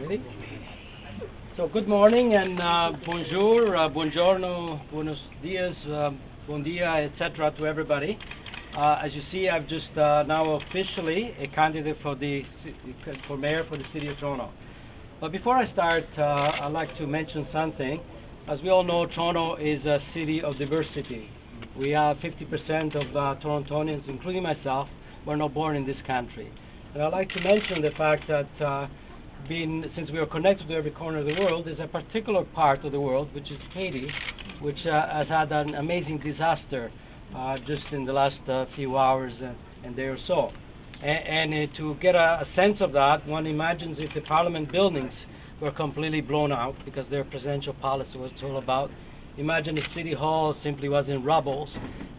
Ready? So good morning and bonjour, buongiorno, buenos dias, bon dia, etc. to everybody. As you see, I'm just now officially a candidate for mayor for the city of Toronto. But before I start, I'd like to mention something. As we all know, Toronto is a city of diversity. We have 50% of Torontonians, including myself, were not born in this country. And I'd like to mention the fact that since we are connected to every corner of the world, there's a particular part of the world, which is Haiti, which has had an amazing disaster just in the last few hours and day or so. And to get a sense of that, one imagines if the parliament buildings were completely blown out because their presidential policy was all about. Imagine if City Hall simply was in rubble,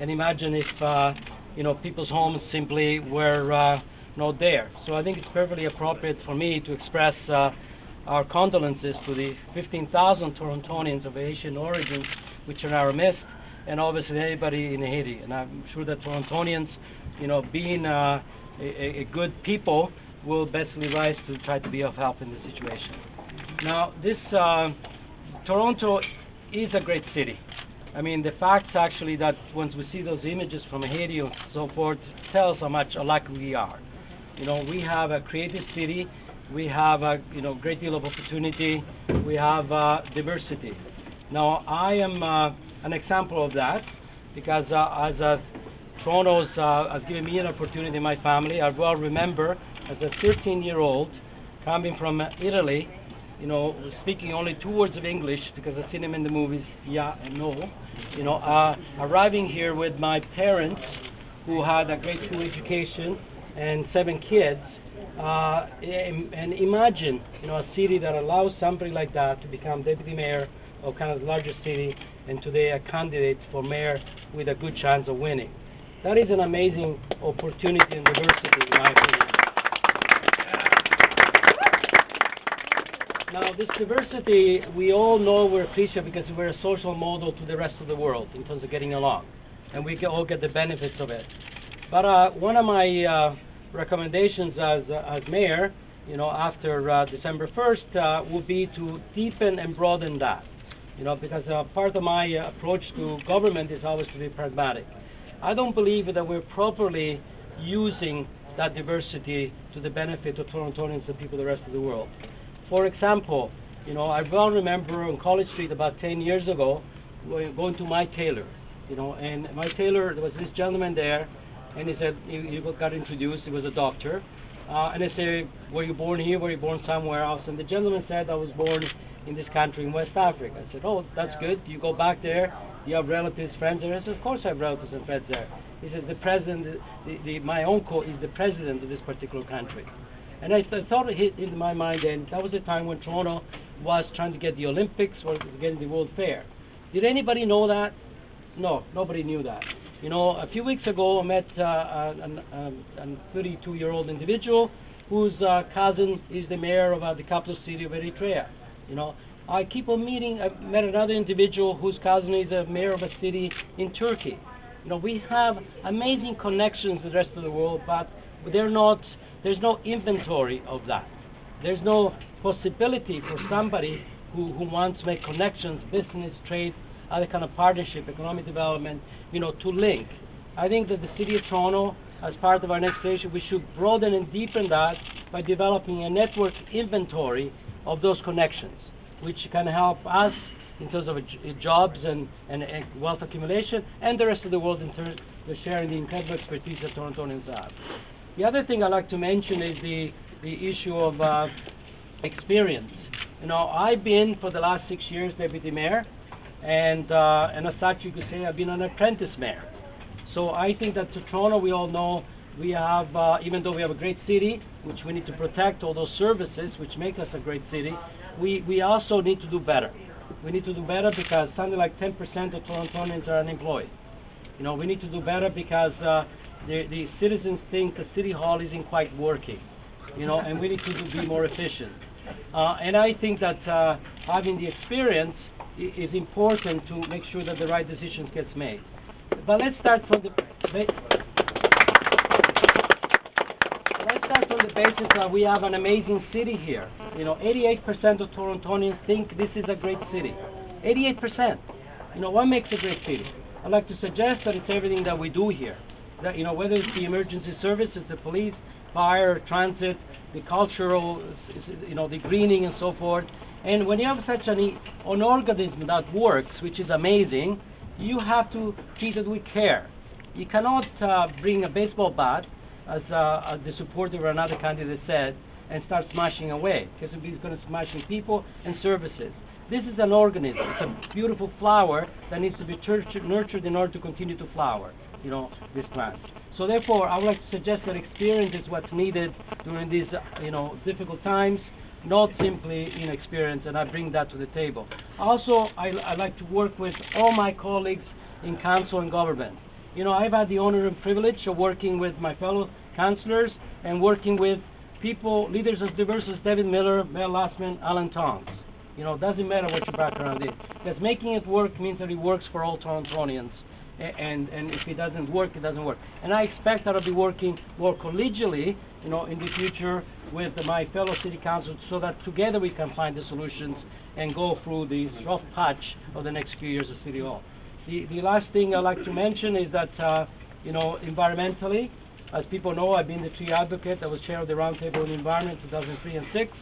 and imagine if people's homes simply were not there. So I think it's perfectly appropriate for me to express our condolences to the 15,000 Torontonians of Haitian origins which are in our midst, and obviously everybody in Haiti. And I'm sure that Torontonians, being a good people, will basically rise to try to be of help in this situation. Now, this Toronto is a great city. I mean, the fact actually that once we see those images from Haiti and so forth tells how much alike we are. We have a creative city, we have a great deal of opportunity, we have diversity. Now, I am an example of that because as Toronto's has given me an opportunity in my family. I well remember as a 13-year-old coming from Italy, speaking only 2 words of English because I've seen him in the movies, yeah and no. Arriving here with my parents who had a great school education and 7 kids, and imagine, a city that allows somebody like that to become deputy mayor of kind of the largest city, and today a candidate for mayor with a good chance of winning. That is an amazing opportunity and diversity, in my opinion. Now, this diversity, we all know we're appreciative because we're a social model to the rest of the world in terms of getting along, and we can all get the benefits of it. But one of my recommendations as mayor, after December 1st, would be to deepen and broaden that. Because part of my approach to government is always to be pragmatic. I don't believe that we're properly using that diversity to the benefit of Torontonians and people of the rest of the world. For example, I well remember on College Street about 10 years ago, going to my tailor, and my tailor, there was this gentleman there, and he said, he got introduced, he was a doctor, and I said, were you born here, were you born somewhere else? And the gentleman said, I was born in this country in West Africa. I said, oh, that's good, you go back there, you have relatives, friends there? I said, of course I have relatives and friends there. He said, the president, my uncle is the president of this particular country. And I thought it hit into my mind, and that was the time when Toronto was trying to get the Olympics or getting the World Fair. Did anybody know that? No, nobody knew that. A few weeks ago I met a 32-year-old individual whose cousin is the mayor of the capital city of Eritrea. I keep on meeting. I met another individual whose cousin is a mayor of a city in Turkey. We have amazing connections with the rest of the world, but there's no inventory of that. There's no possibility for somebody who wants to make connections, business, trade, other kind of partnership, economic development, to link. I think that the city of Toronto, as part of our next station, we should broaden and deepen that by developing a network inventory of those connections, which can help us in terms of jobs and wealth accumulation, and the rest of the world in terms of sharing the incredible expertise that Torontonians have. The other thing I'd like to mention is the issue of experience. I've been for the last 6 years deputy mayor, and as such you could say I've been an apprentice mayor. So I think that to Toronto, we all know we have, even though we have a great city, which we need to protect all those services which make us a great city, we also need to do better. We need to do better because something like 10% of Torontonians are unemployed. We need to do better because the citizens think the City Hall isn't quite working, and we need to be more efficient. And I think that having the experience is important to make sure that the right decisions gets made. But let's start from the basis, we have an amazing city here. You know, 88% of Torontonians think this is a great city. 88%. You know, what makes a great city? I'd like to suggest that it's everything that we do here. That, you know, whether it's the emergency services, the police, fire, transit, the cultural, you know, the greening and so forth. And when you have such an organism that works, which is amazing, you have to treat it with care. You cannot bring a baseball bat, as the supporter of another candidate said, and start smashing away, because he's going to smash people and services. This is an organism. It's a beautiful flower that needs to be nurtured in order to continue to flower, you know, this plant. So therefore, I would like to suggest that experience is what's needed during these, you know, difficult times, not simply inexperience, and I bring that to the table. Also, I like to work with all my colleagues in council and government. You know, I've had the honor and privilege of working with my fellow councillors and working with people, leaders as diverse as David Miller, Mel Lastman, Alan Tonks. You know, it doesn't matter what your background is. Because making it work means that it works for all Torontonians. And if it doesn't work, it doesn't work. And I expect that I'll be working more collegially, you know, in the future with my fellow city councils, so that together we can find the solutions and go through the rough patch of the next few years of City Hall. The last thing I'd like to mention is that, you know, environmentally, as people know, I've been the tree advocate. I was chair of the Roundtable on the Environment 2003 and 6.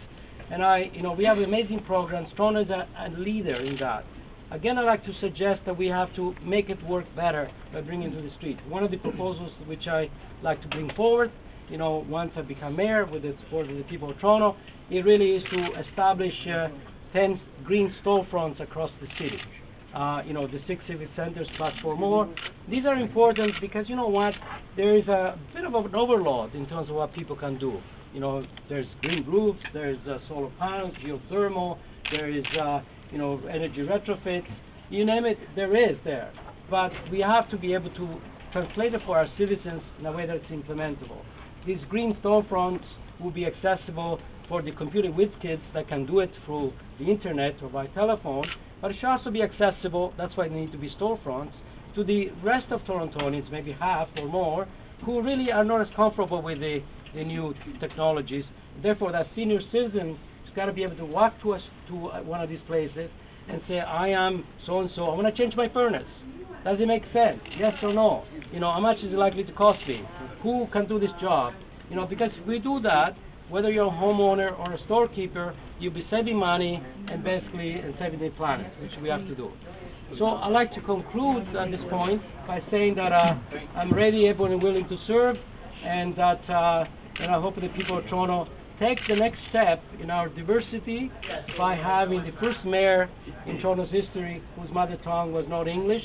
And you know, we have amazing programs. Toronto is a leader in that. Again, I'd like to suggest that we have to make it work better by bringing it to the street. One of the proposals which I like to bring forward, you know, once I become mayor with the support of the people of Toronto, it really is to establish 10 green storefronts across the city. You know, the 6 civic centers plus 4 more. These are important because, you know what, there is a bit of an overload in terms of what people can do. You know, there's green roofs, there's solar panels, geothermal, there is, you know, energy retrofits, you name it, there is there. But we have to be able to translate it for our citizens in a way that's implementable. These green storefronts will be accessible for the computer with kids that can do it through the internet or by telephone, but it should also be accessible, that's why they need to be storefronts, to the rest of Torontonians, maybe half or more, who really are not as comfortable with the new technologies. Therefore, that senior citizen has got to be able to walk to one of these places and say, I am so-and-so, I want to change my furnace. Does it make sense? Yes or no? You know, how much is it likely to cost me? Who can do this job? You know, because if we do that, whether you're a homeowner or a storekeeper, you'll be saving money and basically saving the planet, which we have to do. So I'd like to conclude at this point by saying that I'm ready, able, and willing to serve, and that and I hope the people of Toronto take the next step in our diversity by having the first mayor in Toronto's history whose mother tongue was not English,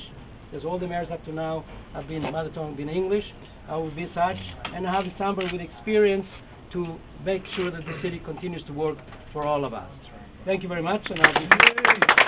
because all the mayors up to now have been mother tongue been English. I will be such, and have somebody with experience to make sure that the city continues to work for all of us. Thank you very much, and I'll be